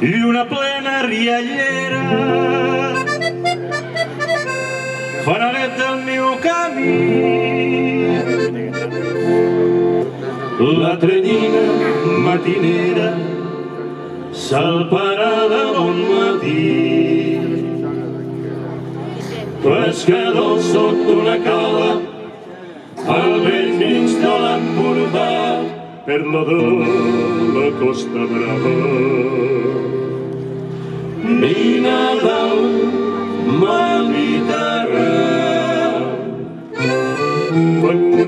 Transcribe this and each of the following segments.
i una plena riallera fanalet del meu camí. La trenyina matinera salparà de bon matí. Pescador sot d'una cala al vell mig de l'Empordà per la de la Costa Brava. Ni Nadal m'habitarà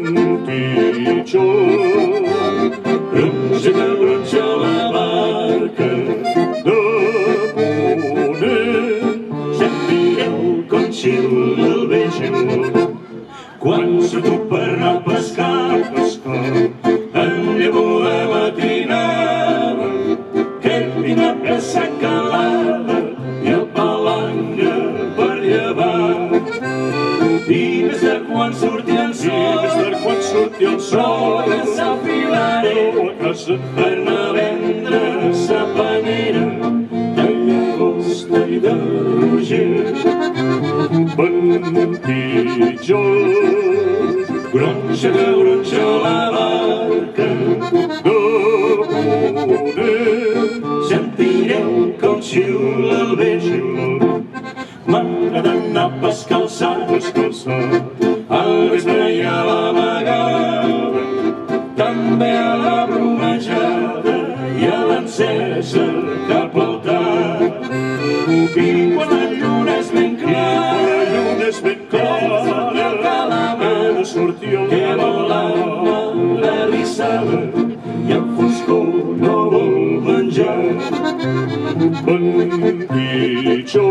Pentitxó, bronze que bronze la barca de Ponent. Sentireu com xiula el vent quan surto per anar a pescar, en llavor de matinada, que vinc a pressa calada i a palanga per llevar. I més de quan surti el sol, que s'enfilaré per anar a vendre sa panera de llagosta i de roger. Pentitxó, gronxa que gronxa la barca de Ponent. Sentireu com xiula el vent. M'agrada anar a pescar al vespre i a la vegada, també a la bromejada i a l'encesa cap al tard. I quan la lluna és ben clara, el calamar que volava la rissada i en foscor no vol menjar. Pentitxó,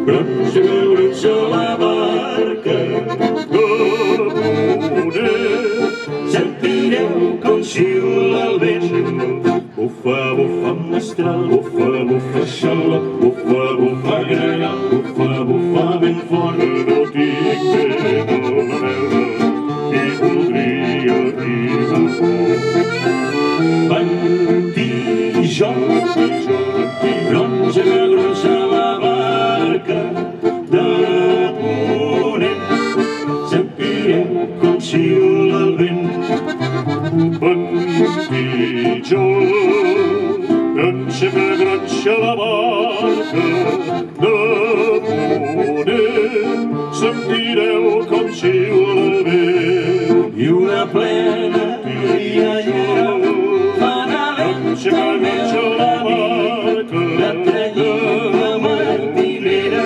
gronxa que gronxa la barca de Ponent. Sentireu com xiula el vent. Bufa, bufa mestral, bufa, bufa xalot, bufa, bufa gregal, bufa, bufa ben fort. No tinc pena la merda i voldria dir-ho. Pentitxó, gronxa que gronxa la barca de Ponent. Sentireu com xiula el vent. Pentitxó, gronxa que gronxa la barca de Ponent. Sentireu com xiula el vent. I una plena riallera fanalet del meu camí. La trenyina matinera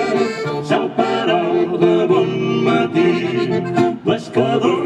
salparà de bon matí. Pescador